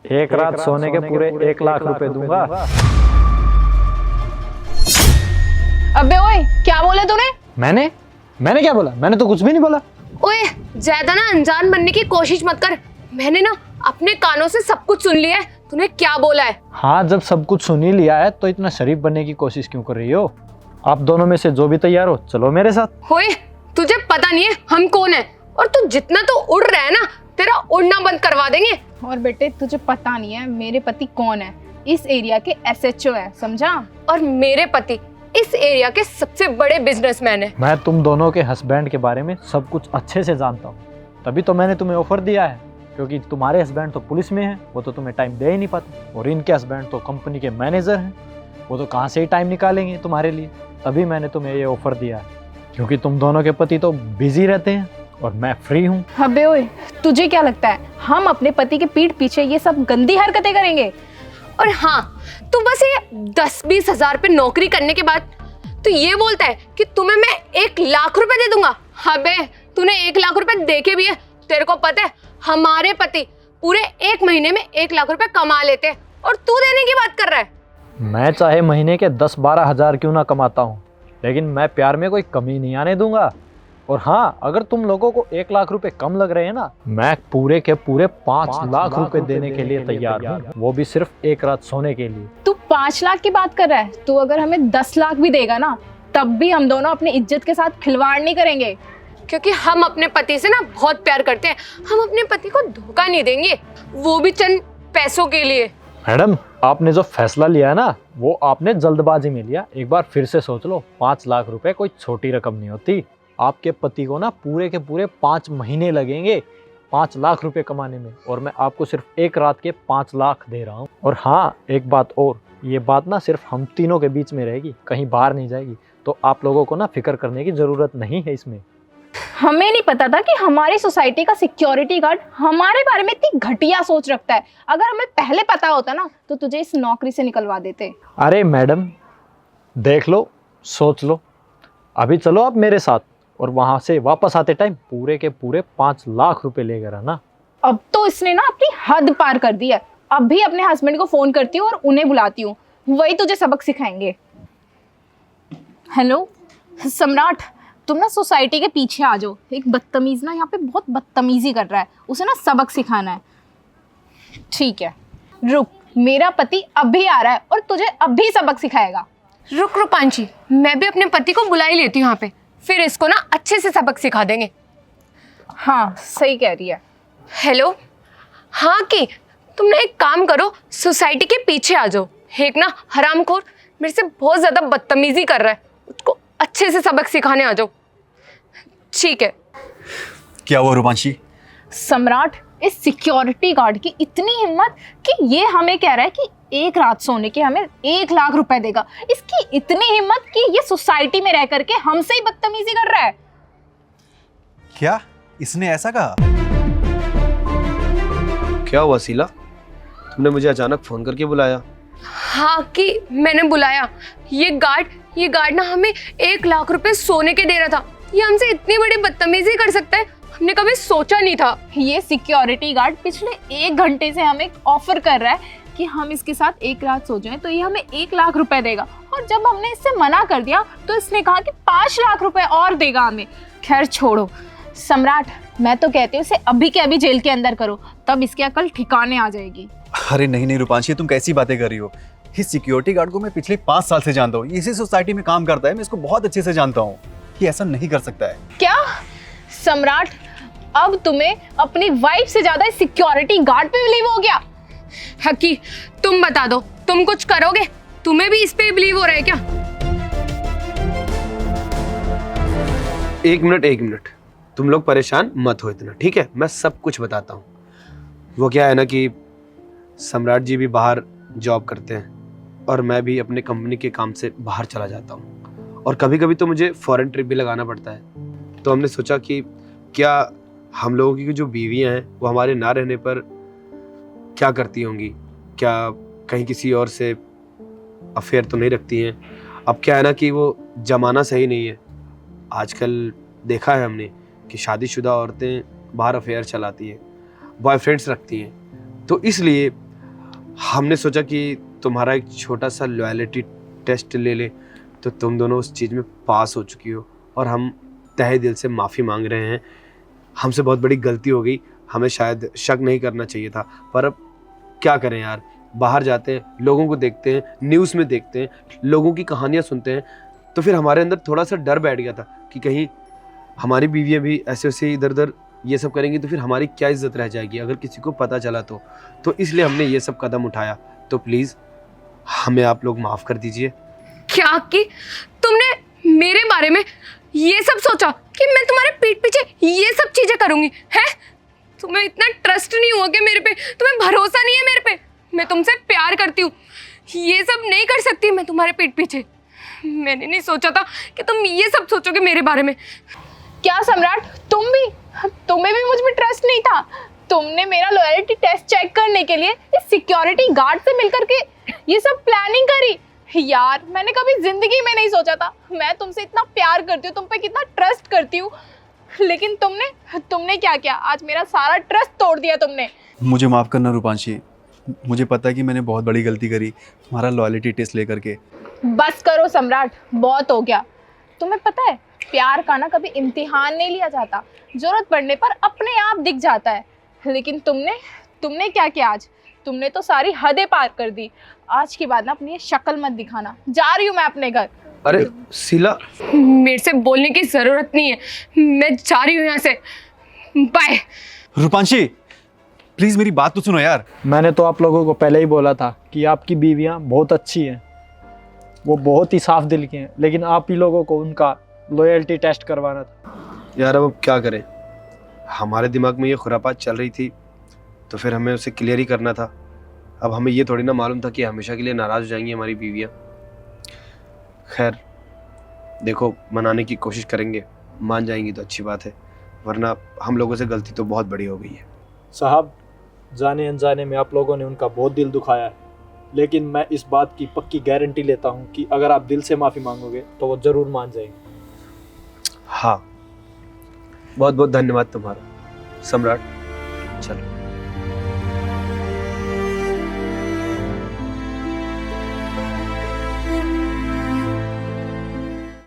एक रात सोने के पूरे 1 लाख रुपए दूंगा। अबे ओए, क्या बोला तूने? मैंने क्या बोला? मैंने तो कुछ भी नहीं बोला। ओए, ज्यादा ना अनजान बनने की कोशिश मत कर। मैंने ना अपने कानों से सब कुछ सुन लिया है। तूने क्या बोला है? हाँ, जब सब कुछ सुन ही लिया है तो इतना शरीफ बनने की कोशिश क्यों कर रही हो? आप दोनों में से जो भी तैयार हो चलो मेरे साथ। ओए, तुझे पता नहीं है हम कौन है, और तू जितना तो उड़ रहा है ना, तेरा उड़ना बंद करवा देंगे। और बेटे तुझे पता नहीं है मेरे पति कौन है? इस एरिया के एसएचओ है, समझा? और मेरे पति इस एरिया के सबसे बड़े बिजनेसमैन है। मैं तुम दोनों के हस्बैंड के बारे में सब कुछ अच्छे से जानता हूँ, तभी तो मैंने तुम्हें ऑफर दिया है। क्योंकि तुम्हारे हस्बैंड तो पुलिस में है, वो तो तुम्हें टाइम दे ही नहीं पाते, और इनके हस्बैंड तो कंपनी के मैनेजर हैं, वो तो कहाँ से ही टाइम निकालेंगे तुम्हारे लिए। तभी मैंने तुम्हें ये ऑफर दिया है, क्योंकि तुम दोनों के पति तो बिजी रहते हैं और मैं फ्री हूँ। अबे ओए, तुझे क्या लगता है हम अपने पति के पीठ पीछे ये सब गंदी हरकतें करेंगे? और हाँ, तू बस ये 10-20 हजार पे नौकरी करने के बाद तू ये बोलता है कि तुम्हें मैं 1 लाख रुपए दे दूंगा। अबे, तूने 1 लाख रुपए देखे भी है? तेरे को पता है हमारे पति पूरे 1 महीने में 1 लाख रुपए कमा लेते हैं, और तू देने की बात कर रहा है। मैं चाहे महीने के 10-12 हजार क्यों ना कमाता हूँ, लेकिन मैं प्यार में कोई कमी नहीं आने दूंगा। और हाँ, अगर तुम लोगों को 1 लाख रुपए कम लग रहे हैं ना, मैं पूरे के पूरे 5 लाख रुपए देने के लिए तैयार हूँ, वो भी सिर्फ एक रात सोने के लिए। तू 5 लाख की बात कर रहा है? तू अगर हमें 10 लाख भी देगा ना, तब भी हम दोनों अपनी इज्जत के साथ खिलवाड़ नहीं करेंगे। क्योंकि हम अपने पति से ना बहुत प्यार करते हैं। हम अपने पति को धोखा नहीं देंगे, वो भी चंद पैसों के लिए। मैडम, आपने जो फैसला लिया है ना, वो आपने जल्दबाजी में लिया। एक बार फिर से सोच लो। 5 लाख रुपए कोई छोटी रकम नहीं होती। आपके पति को ना पूरे के पूरे 5 महीने लगेंगे 5 लाख रुपए कमाने में, और मैं आपको सिर्फ एक रात के 5 लाख दे रहा हूँ। और हाँ, एक बात और, ये बात ना सिर्फ हम तीनों के बीच में रहेगी, कहीं बाहर नहीं जाएगी। तो आप लोगों को ना फिक्र करने की जरूरत नहीं है इसमें। हमें नहीं पता था कि हमारी सोसाइटी का सिक्योरिटी गार्ड हमारे बारे में इतनी घटिया सोच रखता है। अगर हमें पहले पता होता ना, तो तुझे इस नौकरी से निकलवा देते। अरे मैडम, देख लो, सोच लो। अभी चलो आप मेरे साथ, और वहां से वापस आते टाइम पूरे के पूरे 5 लाख रुपए लेकर आना। अब तो इसने ना अपनी हद पार कर दी है। अब भी अपने हस्बैंड को फोन करती हूँ और उन्हें बुलाती हूँ, वही तुझे सबक सिखाएंगे। हेलो सम्राट, तुम ना सोसाइटी के पीछे आ जाओ। एक बदतमीज ना यहाँ पे बहुत बदतमीजी कर रहा है, उसे ना सबक सिखाना है। ठीक है, रुक, मेरा पति अभी आ रहा है और तुझे अभी सबक सिखाएगा। रुक रूपांशी, मैं भी अपने पति को बुला ही लेती हूँ यहाँ पे, फिर इसको ना अच्छे से सबक सिखा देंगे। हाँ, सही कह रही है। हेलो, हाँ कि तुम ना एक काम करो, सोसाइटी के पीछे आ जाओ। एक ना हरामखोर मेरे से बहुत ज्यादा बदतमीजी कर रहा है, उसको अच्छे से सबक सिखाने आ जाओ। ठीक है। क्या हुआ रूपांशी? सम्राट, इस सिक्योरिटी गार्ड की इतनी हिम्मत कि ये हमें कह रहा है कि एक रात सोने के हमें 1 लाख रुपए देगा। इसकी इतनी हिम्मत कि ये सोसाइटी में रह करके हमसे ही बदतमीजी कर रहा है। क्या इसने ऐसा कहा? क्या हुआ शीला, तुमने मुझे अचानक फोन करके बुलाया? हाँ कि मैंने बुलाया। ये गार्ड ना हमें 1 लाख रुपए सोने के दे रहा था। ये हमसे इतनी बड़ी बदतमीजी कर सकता है, हमने कभी सोचा नहीं था। ये सिक्योरिटी गार्ड पिछले 1 घंटे से हमें ऑफर कर रहा है कि हम इसके साथ एक रात सो जाएं तो ये हमें 1 लाख रुपए देगा। और जब हमने इससे मना कर दिया तो इसने कहा कि 5 लाख रुपए और देगा हमें। खैर छोड़ो सम्राट, मैं तो कहती हूँ इसे अभी के अभी जेल के अंदर करो, तब इसकी अकल ठिकाने आ जाएगी। अरे नहीं रूपांशी, तुम कैसी बातें कर रही हो? इस सिक्योरिटी गार्ड को मैं पिछले 5 साल से जानता हूँ। ये इसी सोसाइटी में काम करता है, मैं इसको बहुत अच्छे से जानता हूँ। ये ऐसा नहीं कर सकता है। क्या सम्राट, अब तुम्हें अपनी वाइफ से ज्यादा इस सिक्योरिटी गार्ड पे बिलीव हो गया? हकी, तुम बता दो, तुम कुछ करोगे? तुम्हें भी इस पे बिलीव हो रहा है क्या? एक मिनट, तुम लोग परेशान मत हो इतना, ठीक है? मैं सब कुछ बताता हूँ। वो क्या है ना कि सम्राट जी भी बाहर जॉब करते हैं, और मैं भी अपने कंपनी के काम से बाहर चला जाता हूँ, और कभी कभी तो मुझे फॉरेन ट्रिप भी लगाना पड़ता है। तो हमने सोचा कि क्या हम लोगों की जो बीवियाँ हैं वो हमारे ना रहने पर क्या करती होंगी, क्या कहीं किसी और से अफेयर तो नहीं रखती हैं। अब क्या है ना कि वो ज़माना सही नहीं है। आजकल देखा है हमने कि शादीशुदा औरतें बाहर अफेयर चलाती हैं, बॉयफ्रेंड्स रखती हैं। तो इसलिए हमने सोचा कि तुम्हारा एक छोटा सा लॉयल्टी टेस्ट ले ले, तो तुम दोनों उस चीज़ में पास हो चुकी हो और हम तहे दिल से माफ़ी मांग रहे हैं। हमसे बहुत बड़ी गलती हो गई, हमें शायद शक नहीं करना चाहिए था, पर अब क्या करें यार, बाहर जाते हैं, लोगों को देखते हैं, न्यूज़ में देखते हैं, लोगों की कहानियाँ सुनते हैं, तो फिर हमारे अंदर थोड़ा सा डर बैठ गया था कि कहीं हमारी बीवियाँ भी ऐसे वैसे इधर उधर ये सब करेंगी तो फिर हमारी क्या इज्जत रह जाएगी अगर किसी को पता चला तो इसलिए हमने ये सब कदम उठाया। तो प्लीज़ हमें आप लोग माफ़ कर दीजिए। क्या कि तुमने मेरे बारे में ये सब सोचा कि मैं तुम्हारे पीठ पीछे ये सब चीजें करूंगी? है तुम्हें इतना ट्रस्ट नहीं हुआ कि मेरे पे, तुम्हें भरोसा नहीं है मेरे पे? मैं तुमसे प्यार करती हूँ, ये सब नहीं कर सकती मैं तुम्हारे पीठ पीछे। मैंने नहीं सोचा था कि तुम ये सब सोचोगे मेरे बारे में। क्या सम्राट, तुम्हें भी मुझ में ट्रस्ट नहीं था? तुमने मेरा लॉयल्टी टेस्ट चेक करने के लिए इस सिक्योरिटी गार्ड से मिलकर के ये सब प्लानिंग करी? यार मैंने कभी जिंदगी में नहीं सोचा था, मैं तुमसे इतना प्यार करती हूँ, तुम पे कितना ट्रस्ट करती हूँ, लेकिन तुमने क्या किया? आज मेरा सारा ट्रस्ट तोड़ दिया तुमने। मुझे माफ़ करना रूपांशी, मुझे पता है कि मैंने बहुत बड़ी गलती करी तुम्हारा लॉयल्टी टेस्ट लेकर के। बस करो सम्राट, बहुत हो गया। तुम्हें पता है प्यार का ना कभी इम्तिहान नहीं लिया जाता, जरूरत पड़ने पर अपने आप दिख जाता है। लेकिन तुमने क्या किया आज? तुमने तो सारी हदें पार कर दी। आज के बाद ना अपनी ये शक्ल मत दिखाना, जा रही हूँ मैं अपने घर। अरे शीला, मेरे से बोलने की जरूरत नहीं है, मैं जा रही हूँ यहाँ से, बाय। रूपांशी प्लीज़ मेरी बात तो सुनो यार। मैंने तो आप लोगों को पहले ही बोला था कि आपकी बीवियां बहुत अच्छी हैं, वो बहुत ही साफ दिल की हैं, लेकिन आप ही लोगों को उनका लॉयल्टी टेस्ट करवाना था। यार अब क्या करें, हमारे दिमाग में ये खुरापात चल रही थी तो फिर हमें उसे क्लियर ही करना था। अब हमें ये थोड़ी ना मालूम था कि हमेशा के लिए नाराज़ हो जाएंगी हमारी बीवियाँ। खैर देखो, मनाने की कोशिश करेंगे, मान जाएंगी तो अच्छी बात है, वरना हम लोगों से गलती तो बहुत बड़ी हो गई है। साहब, जाने अनजाने में आप लोगों ने उनका बहुत दिल दुखाया है, लेकिन मैं इस बात की पक्की गारंटी लेता हूँ कि अगर आप दिल से माफ़ी मांगोगे तो वो ज़रूर मान जाएंगे। हाँ, बहुत बहुत धन्यवाद तुम्हारा सम्राट। चलो।